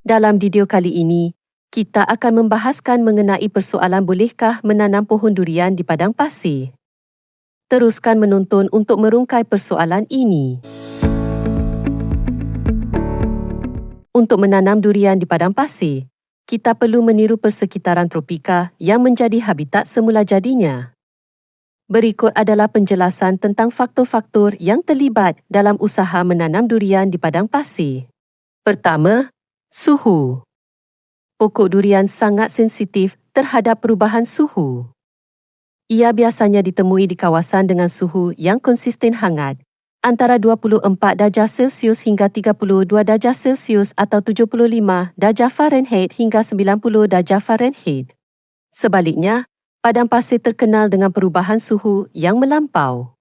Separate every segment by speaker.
Speaker 1: Dalam video kali ini, kita akan membahaskan mengenai persoalan bolehkah menanam pohon durian di padang pasir. Teruskan menonton untuk merungkai persoalan ini. Untuk menanam durian di padang pasir, kita perlu meniru persekitaran tropika yang menjadi habitat semula jadinya. Berikut adalah penjelasan tentang faktor-faktor yang terlibat dalam usaha menanam durian di padang pasir. Pertama, suhu. Pokok durian sangat sensitif terhadap perubahan suhu. Ia biasanya ditemui di kawasan dengan suhu yang konsisten hangat, antara 24 darjah Celsius hingga 32 darjah Celsius atau 75 darjah Fahrenheit hingga 90 darjah Fahrenheit. Sebaliknya, padang pasir terkenal dengan perubahan suhu yang melampau.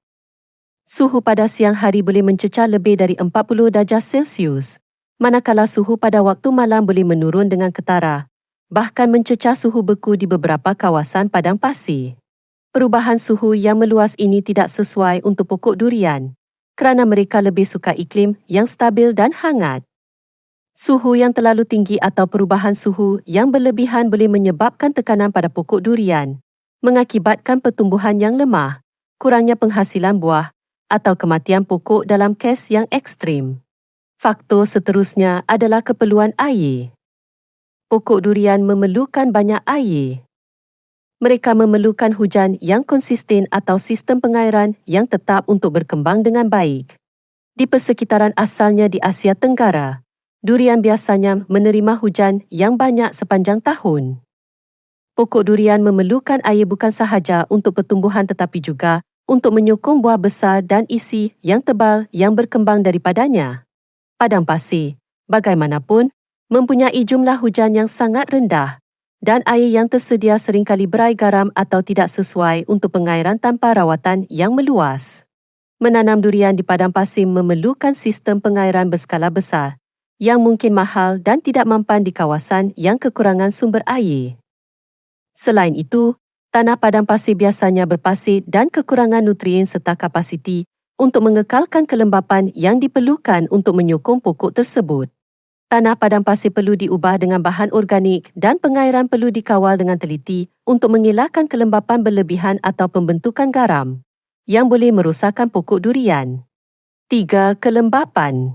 Speaker 1: Suhu pada siang hari boleh mencecah lebih dari 40 darjah Celsius, manakala suhu pada waktu malam boleh menurun dengan ketara, bahkan mencecah suhu beku di beberapa kawasan padang pasir. Perubahan suhu yang meluas ini tidak sesuai untuk pokok durian, kerana mereka lebih suka iklim yang stabil dan hangat. Suhu yang terlalu tinggi atau perubahan suhu yang berlebihan boleh menyebabkan tekanan pada pokok durian, mengakibatkan pertumbuhan yang lemah, kurangnya penghasilan buah, atau kematian pokok dalam kes yang ekstrim. Faktor seterusnya adalah keperluan air. Pokok durian memerlukan banyak air. Mereka memerlukan hujan yang konsisten atau sistem pengairan yang tetap untuk berkembang dengan baik. Di persekitaran asalnya di Asia Tenggara, durian biasanya menerima hujan yang banyak sepanjang tahun. Pokok durian memerlukan air bukan sahaja untuk pertumbuhan tetapi juga untuk menyokong buah besar dan isi yang tebal yang berkembang daripadanya. Padang pasir, bagaimanapun, mempunyai jumlah hujan yang sangat rendah dan air yang tersedia seringkali berai garam atau tidak sesuai untuk pengairan tanpa rawatan yang meluas. Menanam durian di padang pasir memerlukan sistem pengairan berskala besar yang mungkin mahal dan tidak mampan di kawasan yang kekurangan sumber air. Selain itu, tanah padang pasir biasanya berpasir dan kekurangan nutrien serta kapasiti untuk mengekalkan kelembapan yang diperlukan untuk menyokong pokok tersebut. Tanah padang pasir perlu diubah dengan bahan organik dan pengairan perlu dikawal dengan teliti untuk mengelakkan kelembapan berlebihan atau pembentukan garam yang boleh merosakkan pokok durian. 3. Kelembapan.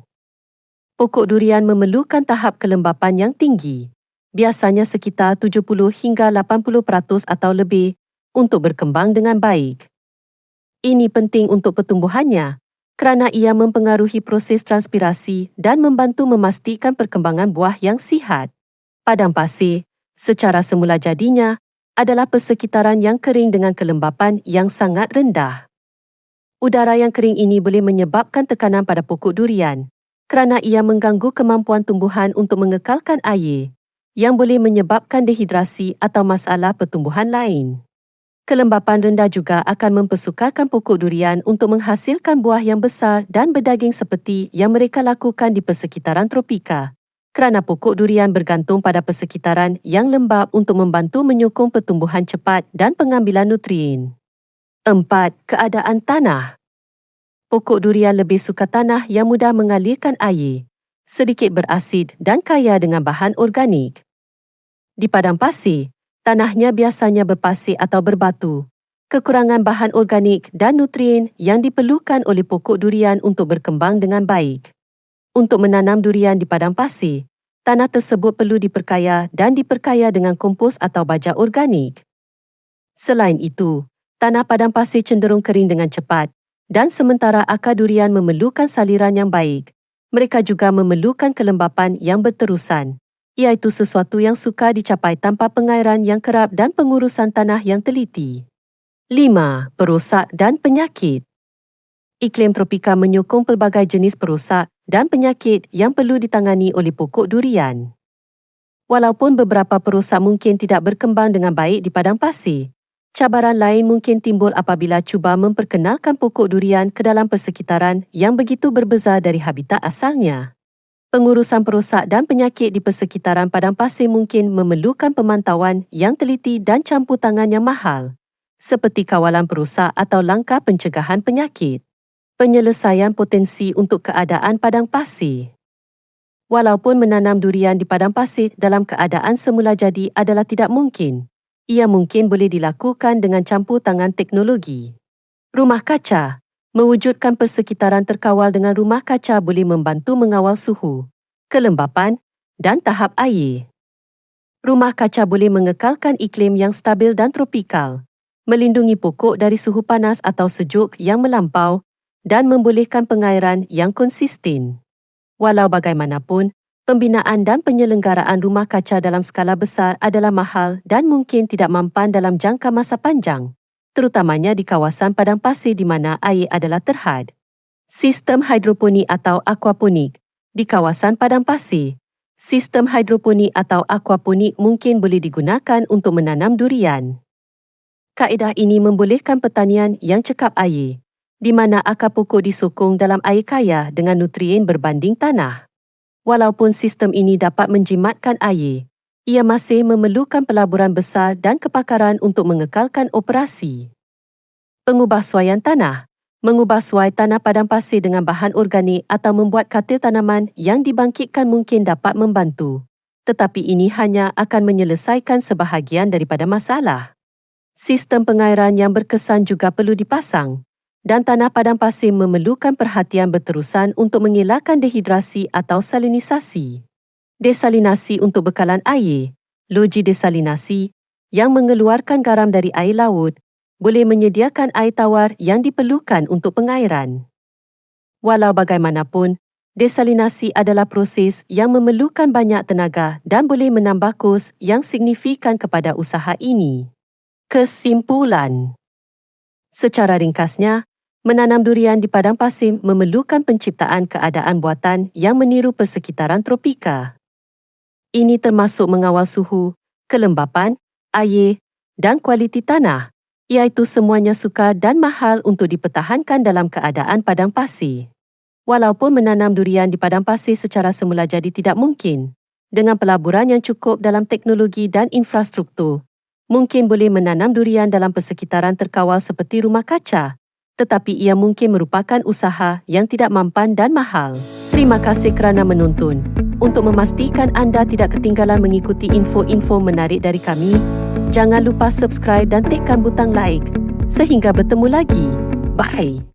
Speaker 1: Pokok durian memerlukan tahap kelembapan yang tinggi, biasanya sekitar 70 hingga 80% atau lebih, untuk berkembang dengan baik. Ini penting untuk pertumbuhannya, kerana ia mempengaruhi proses transpirasi dan membantu memastikan perkembangan buah yang sihat. Padang pasir, secara semula jadinya, adalah persekitaran yang kering dengan kelembapan yang sangat rendah. Udara yang kering ini boleh menyebabkan tekanan pada pokok durian, kerana ia mengganggu kemampuan tumbuhan untuk mengekalkan air, yang boleh menyebabkan dehidrasi atau masalah pertumbuhan lain. Kelembapan rendah juga akan mempersukarkan pokok durian untuk menghasilkan buah yang besar dan berdaging seperti yang mereka lakukan di persekitaran tropika, kerana pokok durian bergantung pada persekitaran yang lembap untuk membantu menyokong pertumbuhan cepat dan pengambilan nutrien. 4. Keadaan tanah. Pokok durian lebih suka tanah yang mudah mengalirkan air, sedikit berasid dan kaya dengan bahan organik. Di padang pasir, tanahnya biasanya berpasir atau berbatu, kekurangan bahan organik dan nutrien yang diperlukan oleh pokok durian untuk berkembang dengan baik. Untuk menanam durian di padang pasir, tanah tersebut perlu diperkaya dan diperkaya dengan kompos atau baja organik. Selain itu, tanah padang pasir cenderung kering dengan cepat, dan sementara akar durian memerlukan saliran yang baik, mereka juga memerlukan kelembapan yang berterusan, iaitu sesuatu yang sukar dicapai tanpa pengairan yang kerap dan pengurusan tanah yang teliti. 5. Perosak dan penyakit. Iklim tropika menyokong pelbagai jenis perosak dan penyakit yang perlu ditangani oleh pokok durian. Walaupun beberapa perosak mungkin tidak berkembang dengan baik di padang pasir, cabaran lain mungkin timbul apabila cuba memperkenalkan pokok durian ke dalam persekitaran yang begitu berbeza dari habitat asalnya. Pengurusan perosak dan penyakit di persekitaran padang pasir mungkin memerlukan pemantauan yang teliti dan campur tangan yang mahal, seperti kawalan perosak atau langkah pencegahan penyakit. Penyelesaian potensi untuk keadaan padang pasir. Walaupun menanam durian di padang pasir dalam keadaan semula jadi adalah tidak mungkin, ia mungkin boleh dilakukan dengan campur tangan teknologi. Rumah kaca. Mewujudkan persekitaran terkawal dengan rumah kaca boleh membantu mengawal suhu, kelembapan dan tahap air. Rumah kaca boleh mengekalkan iklim yang stabil dan tropikal, melindungi pokok dari suhu panas atau sejuk yang melampau dan membolehkan pengairan yang konsisten. Walau bagaimanapun, pembinaan dan penyelenggaraan rumah kaca dalam skala besar adalah mahal dan mungkin tidak mampan dalam jangka masa panjang, terutamanya di kawasan padang pasir di mana air adalah terhad. Sistem hidroponik atau aquaponik. Di kawasan padang pasir, sistem hidroponik atau aquaponik mungkin boleh digunakan untuk menanam durian. Kaedah ini membolehkan pertanian yang cekap air, di mana akar pokok disokong dalam air kaya dengan nutrien berbanding tanah. Walaupun sistem ini dapat menjimatkan air, ia masih memerlukan pelaburan besar dan kepakaran untuk mengekalkan operasi. Pengubahsuaian tanah. Mengubah suai tanah padang pasir dengan bahan organik atau membuat katil tanaman yang dibangkitkan mungkin dapat membantu, tetapi ini hanya akan menyelesaikan sebahagian daripada masalah. Sistem pengairan yang berkesan juga perlu dipasang, dan tanah padang pasir memerlukan perhatian berterusan untuk mengelakkan dehidrasi atau salinisasi. Desalinasi untuk bekalan air. Loji desalinasi yang mengeluarkan garam dari air laut boleh menyediakan air tawar yang diperlukan untuk pengairan. Walau bagaimanapun, desalinasi adalah proses yang memerlukan banyak tenaga dan boleh menambah kos yang signifikan kepada usaha ini. Kesimpulan. Secara ringkasnya, menanam durian di padang pasir memerlukan penciptaan keadaan buatan yang meniru persekitaran tropika. Ini termasuk mengawal suhu, kelembapan, air dan kualiti tanah, iaitu semuanya sukar dan mahal untuk dipertahankan dalam keadaan padang pasir. Walaupun menanam durian di padang pasir secara semula jadi tidak mungkin, dengan pelaburan yang cukup dalam teknologi dan infrastruktur, mungkin boleh menanam durian dalam persekitaran terkawal seperti rumah kaca, tetapi ia mungkin merupakan usaha yang tidak mampan dan mahal. Terima kasih kerana menonton. Untuk memastikan anda tidak ketinggalan mengikuti info-info menarik dari kami, jangan lupa subscribe dan tekan butang like. Sehingga bertemu lagi. Bye.